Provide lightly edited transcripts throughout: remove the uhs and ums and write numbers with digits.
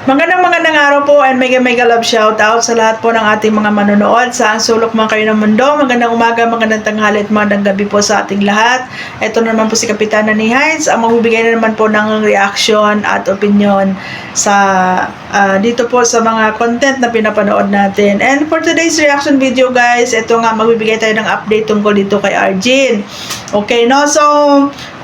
Magandang araw po and mega love shout out sa lahat po ng ating mga manonood sa ang sulok man kayo ng mundo. Magandang umaga, magandang tanghali at magandang gabi po sa ating lahat. Ito naman po si Kapitana ni Hines ang magbibigay na naman po ng reaction at opinion sa dito po sa mga content na pinapanood natin. And for today's reaction video guys, ito nga magbibigay tayo ng update tungkol dito kay Arjin. Okay no, so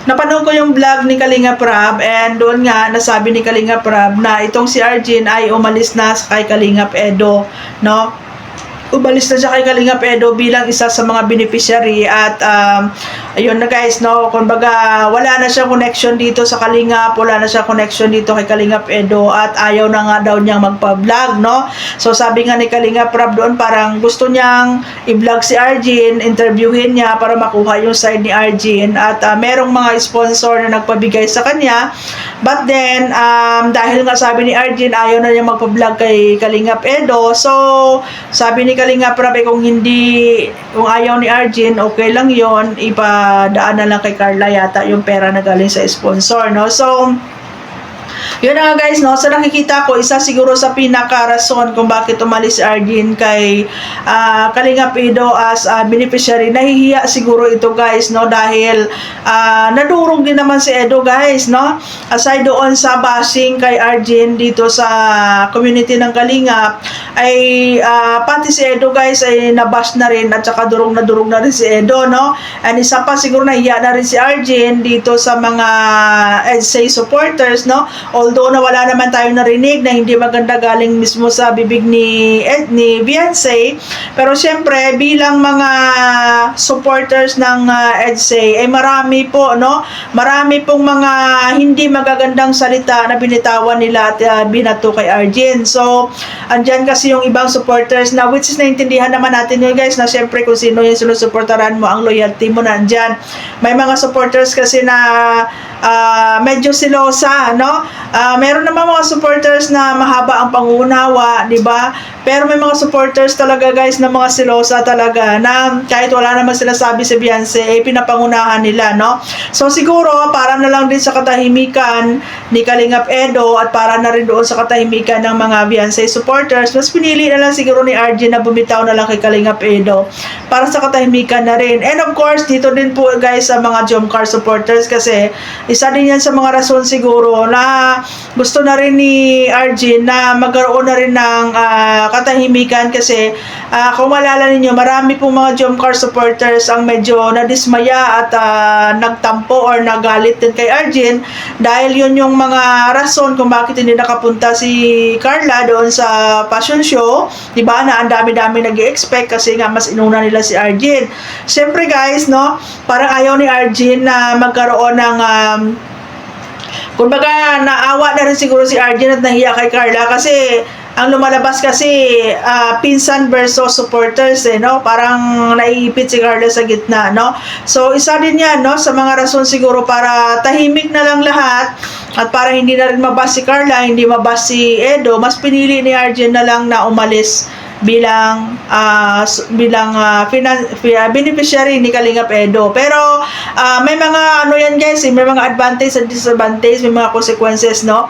napanood ko yung vlog ni Kalinga Prab and doon nga nasabi ni Kalinga Prab na itong si Arjin ay umalis na kay Kalinga Edo, no? Umalis na siya kay Kalinga Edo bilang isa sa mga beneficiary at ayun na guys, no, kumbaga wala na siyang connection dito sa Kalingap, wala na siyang connection dito kay Kalinga Edo at ayaw na nga daw niyang magpa-vlog, no? So sabi nga ni Kalinga Prab doon parang gusto niyang i-vlog si Arjin, interviewin niya para makuha yung side ni Arjin at merong mga sponsor na nagpabigay sa kanya, but then dahil nga sabi ni Arjin ayaw na niya magpa-vlog kay Kalinga Edo, so sabi ni Kalinga Prab kung ayaw ni Arjin, okay lang yon, ipadaan na lang kay Carla yata yung pera na galing sa sponsor, no? So yun na nga guys, no, sa nakikita ko, isa siguro sa pinaka-rason kung bakit umalis si Arjin kay Kalinga Edo as beneficiary. Nahihiya siguro ito guys, no, dahil nadurog din naman si Edo guys, no. Aside doon sa bashing kay Arjin dito sa community ng Kalinga, ay pati si Edo guys ay nabash na rin at saka durog na rin si Edo, no. And isa pa siguro nahihiya na rin si Arjin dito sa mga EDSA supporters, no. Although na wala naman tayong narinig na hindi maganda galing mismo sa bibig ni Beyonce, pero syempre bilang mga supporters ng EDSA ay marami po, no, marami pong mga hindi magagandang salita na binitawan nila at binato kay Arjin. So andyan kasi yung ibang supporters na which is naintindihan naman natin yun guys, na syempre kung sino yung sinusuportaran mo, ang loyalty mo nandyan. May mga supporters kasi na medyo silosa, no? Meron naman mga supporters na mahaba ang pangunawa, di ba? Pero may mga supporters talaga guys na mga silosa talaga na kahit wala naman sila sabi si Beyonce, pinapangunahan nila, no? So siguro para na lang din sa katahimikan ni Kalinga Edo at para na rin doon sa katahimikan ng mga Beyonce supporters, mas pinili na lang siguro ni Arjin na bumitaw na lang kay Kalinga Edo para sa katahimikan na rin. And of course, dito din po guys sa mga Jomcar supporters kasi isa din yan sa mga rason siguro na gusto na rin ni Arjin na magkaroon na rin ng katahimikan kasi kung malala ninyo, marami pong mga Jomcar supporters ang medyo nadismaya at nagtampo or nagalit din kay Arjin dahil yun yung mga rason kung bakit hindi nakapunta si Carla doon sa fashion show, diba, na ang dami-dami nag-i-expect kasi nga mas inuna nila si Arjin. Siyempre guys, no, parang ayaw ni Arjin na magkaroon ng kumbaga naawa na rin siguro si Arjin at nahiya kay Carla kasi ang lumalabas kasi pinsan versus supporters, no? Parang naiipit si Carla sa gitna, no? So isa din yan, no, sa mga rason siguro para tahimik na lang lahat at para hindi na rin mabas si Carla, hindi mabas si Edo, mas pinili ni Arjin na lang na umalis bilang beneficiary ni Kalinga Edo. Pero may mga ano yan guys, may mga advantage at disadvantage, may mga consequences, no.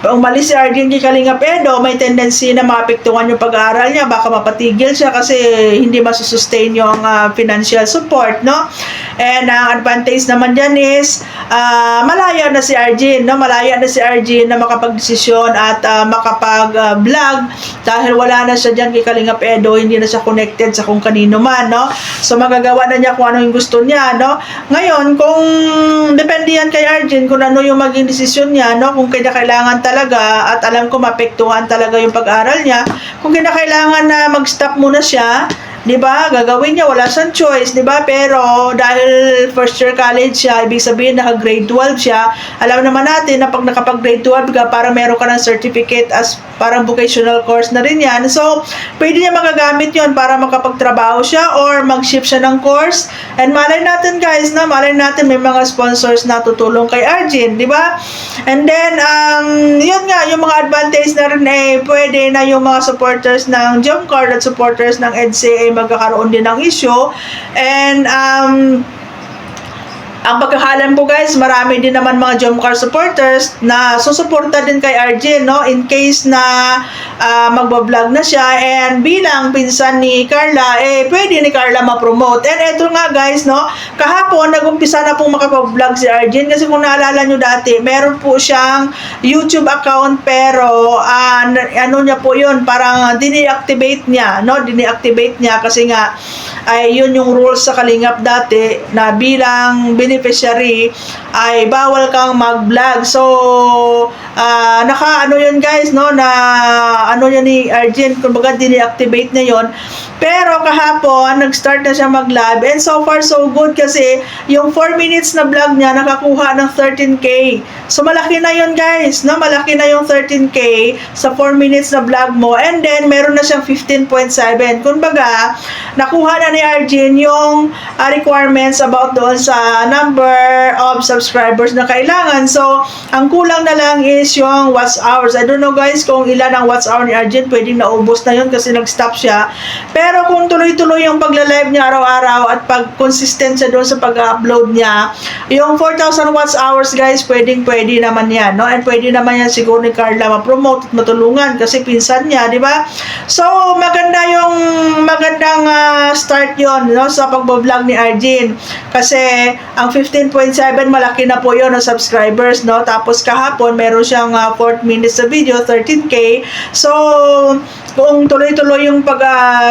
Umalis si Arjin kay Kalinga Edo, may tendency na maapektuhan yung pag-aaral niya, baka mapatigil siya kasi hindi masusustain yung financial support, no. And ang advantage naman dyan is malaya na si Arjin, no, malaya na si Arjin na makapag-desisyon at makapag-vlog dahil wala na siya dyan kay Kalinga Edo, hindi na siya connected sa kung kanino man, no. So magagawa na niya kung ano yung gusto niya, no. Ngayon kung depende yan kay Arjin kung ano yung maging desisyon niya, no, kung kailangan talaga, at alam ko mapektuhan talaga yung pag-aral niya, kung kinakailangan na mag-stop muna siya, di ba, gagawin niya, wala siyang choice, di ba, pero dahil first year college siya, ibig sabihin naka grade 12 siya, alam naman natin na pag nakapag grade 12 ka, para meron ka ng certificate as parang vocational course na rin yan, so pwede niya magagamit yon para makapagtrabaho siya or mag-shift siya ng course, and malay natin guys, na malay natin may mga sponsors na tutulong kay Arjin, di ba, and then yun nga, yung mga advantage na rin pwede na yung mga supporters ng Jomcar at supporters ng EDSA magkakaroon din ng issue, and Ang pagkakalam ko guys, marami din naman mga Jomcar supporters na susuporta din kay Arjen, no? In case na magbablog na siya, and bilang pinsan ni Carla, pwede ni Carla ma-promote. And eto nga guys, no? Kahapon, nag-umpisa na pong makapag-vlog si Arjen kasi kung naalala nyo dati, meron po siyang YouTube account pero ano niya po yun, parang dini-activate niya, no? Dini-activate niya kasi nga ay yun yung rules sa Kalingap dati na bilang beneficiary ay bawal kang mag-vlog. So naka-ano yun guys, no, na ano yun ni Arjen, kumbaga dini-activate na yun. Pero kahapon nag-start na siya mag-live and so far so good kasi yung 4 minutes na vlog niya nakakuha ng 13k. So malaki na yun guys, no, malaki na yung 13k sa 4 minutes na vlog mo, and then meron na siyang 15.7. Kumbaga nakuha na ni Arjen yung requirements about doon sa number of subscribers na kailangan. So ang kulang na lang is yung watch hours. I don't know guys kung ilan ang watch hour ni Arjen, pwedeng naubos na yun kasi nag-stop siya. Pero kung tuloy-tuloy yung pagla-live niya araw-araw at pag-consistent siya doon sa pag-upload niya, yung 4,000 watch hours guys, pwedeng-pwede naman yan, no? And pwede naman yan siguro ni Carla ma-promote at matulungan kasi pinsan niya, di ba? So magandang start yon, no, sa pagbo-vlog ni Arjen kasi ang 15.7 malaki na po yon ng subscribers, no. Tapos kahapon meron siyang 4 minutes sa video, 13k. So kung tuloy-tuloy yung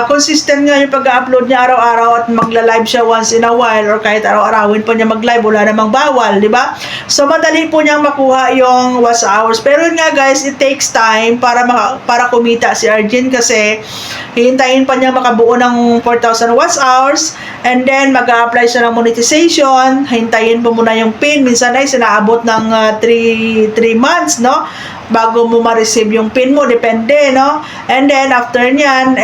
consistent nga yung pag-upload niya araw-araw at magla-live siya once in a while or kahit araw-arawin pa niya mag-live, wala namang bawal, di ba? So madali po niyang makuha yung watch hours. Pero yun nga guys, it takes time para kumita si Arjen kasi hihintayin pa niya makabuo ng 4,000 watch hours and then mag-a-apply siya ng monetization. Hintayin po muna yung pin. Minsan ay sinaabot ng 3 months, no, bago mo ma-receive yung pin mo, depende, no. And then after nyan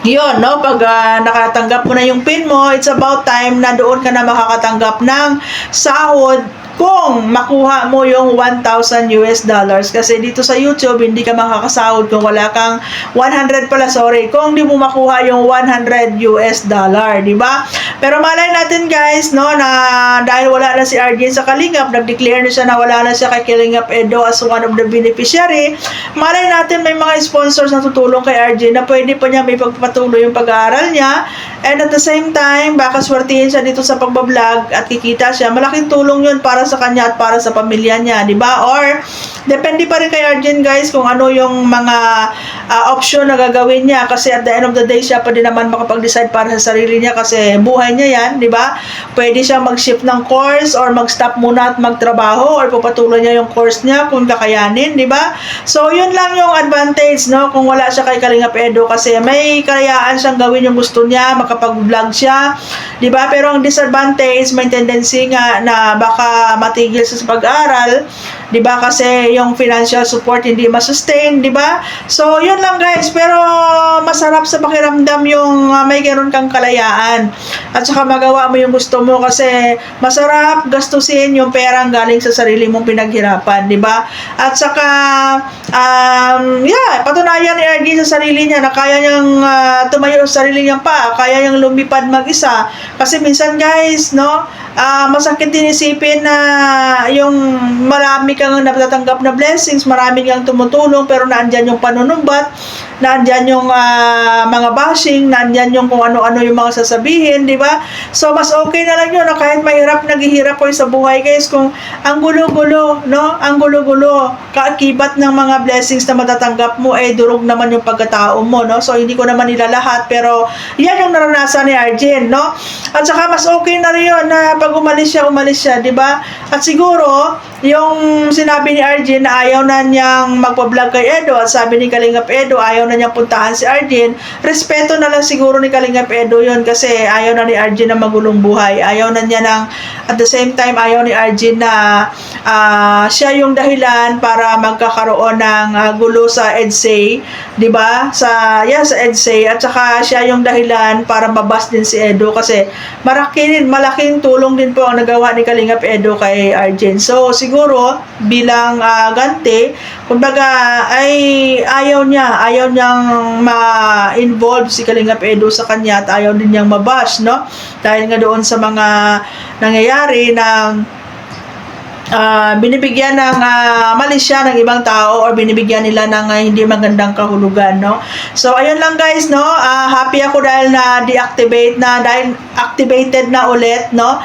yun, no, pag nakatanggap mo na yung pin mo, it's about time na doon ka na makakatanggap ng sahod kung makuha mo yung $1,000 kasi dito sa YouTube hindi ka makakasahod kung wala kang 100 pala, sorry, kung di mo makuha yung $100, di ba? Pero malay natin guys, no, na dahil wala na si Arjen sa Kalingap, nag-declare na siya na wala na siya kay Kalingap Edo as one of the beneficiary, malay natin may mga sponsors na tutulong kay Arjen na pwede pa niya may pagpatuloy yung pag-aaral niya, and at the same time baka swertihin siya dito sa pagbablog at kikita siya. Malaking tulong yun para sa kanya at para sa pamilya niya, di ba? Or depende pa rin kay Arjen guys kung ano yung mga option na gagawin niya kasi at the end of the day siya pa din naman makapag-decide para sa sarili niya kasi buhay niya yan, di ba? Pwede siya mag-shift ng course or mag-stop muna at magtrabaho or papatuloy niya yung course niya kung kakayanin, di ba? So yun lang yung advantage, no, kung wala siya kay Kalingap Edo kasi may kayaan siyang gawin yung gusto niya, makapag-vlog siya, di ba? Pero ang disadvantage, may tendency nga na baka matigil sa pag-aaral, di ba? Kasi yung financial support hindi ma-sustain, di ba? So yun lang guys, pero masarap sa pakiramdam yung may ganoon kang kalayaan at saka magawa mo yung gusto mo kasi masarap gastusin yung perang galing sa sarili mong pinaghirapan, di ba? At saka patunayan ni Arjen sa sarili niya na kaya niyang tumayo sa sarili niyang paa, kaya niyang lumipad mag-isa kasi minsan guys, no, masakit din isipin na yung marami kang natatanggap na blessings, marami kang tumutulong pero naandyan yung panunumbat, naandyan yung mga bashing, naandyan yung kung ano-ano yung mga sasabihin, di ba? So mas okay na lang yun na kahit mahirap, naghihirap ko sa buhay guys, kung ang gulo-gulo, no, ang gulo-gulo, kaakibat ng mga blessings na matatanggap mo, durog naman yung pagkatao mo, no? So hindi ko naman nila lahat pero yan yung naranasan ni Arjen, no? At saka mas okay na rin yun na pag umalis siya, di ba? At siguro, yung sinabi ni Arjen na ayaw na niyang magpa-vlog kay Edo at sabi ni Kalingap Edo, ayaw na niyang puntahan si Arjen, respeto na lang siguro ni Kalingap Edo yun kasi ayaw na ni Arjen na magulong buhay. Ayaw na niya ng, at the same time, ayaw ni Arjen na siya yung dahilan para magkakaroon ng gulo sa EDSA, di ba? Sa EDSA, at saka siya yung dahilan para mabas din si Edo kasi malaking tulong din po ang nagawa ni Kalingap Edo kay Arjen. So siguro bilang ganti, kumbaga ay ayaw niya niyang ma-involve si Kalingap Edu sa kanya at ayaw din niyang mabash, no? Dahil nga doon sa mga nangyayari na binibigyan ng mali siya ng ibang tao or binibigyan nila ng hindi magandang kahulugan, no? So ayun lang guys, no? Happy ako dahil na dahil activated na ulit, no?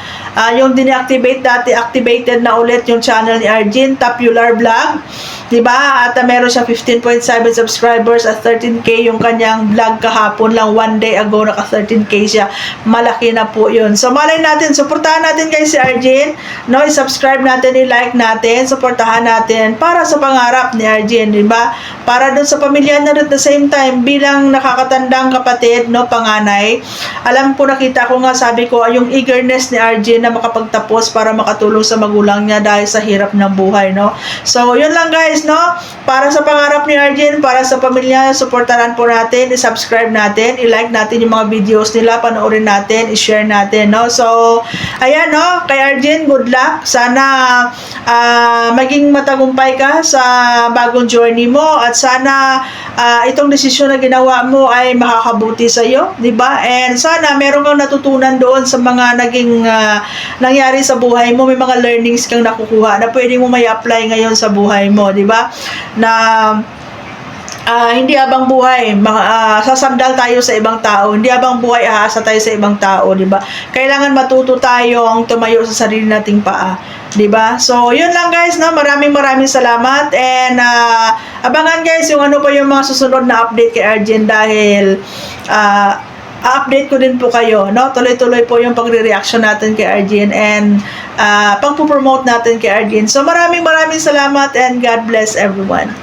Yung din-activate dati, activated na ulit yung channel ni Arjin Popular Vlog, 'di ba? At meron siya 15.7 subscribers at 13k yung kanyang vlog kahapon lang, one day ago naka 13k siya. Malaki na po 'yun. So malay natin, suportahan natin guys si Arjin, no? I-subscribe natin, i-like natin, suportahan natin para sa pangarap ni Arjin, 'di ba? Para doon sa pamilya na at the same time bilang nakakatandang kapatid, no, panganay. Alam ko, nakita ko nga, sabi ko, yung eagerness ni Arjin na makapagtapos para makatulong sa magulang niya dahil sa hirap ng buhay, no? So, yun lang guys, no? Para sa pangarap ni Arjin, para sa pamilya, suportahan po natin, i-subscribe natin, i-like natin yung mga videos nila, panoorin natin, i-share natin, no? So, ayan, no? Kay Arjin, good luck. Sana maging matagumpay ka sa bagong journey mo at sana itong desisyon na ginawa mo ay makakabuti sa iyo, 'di ba? And sana meron kang natutunan doon sa mga naging nangyari sa buhay mo, may mga learnings kang nakukuha na pwede mo may apply ngayon sa buhay mo, 'di ba? Na hindi habang buhay sasandal tayo sa ibang tao, hindi habang buhay aasa tayo sa ibang tao, 'di ba? Kailangan matuto tayong tumayo sa sarili nating paa, 'di ba? So, 'yun lang guys, no. Maraming salamat and abangan guys yung ano pa yung mga susunod na update kay Arjin dahil update ko din po kayo, no? Tuloy-tuloy po yung pagre-reaction natin kay Arjin and pagpo-promote natin kay Arjin. So, maraming salamat and God bless everyone.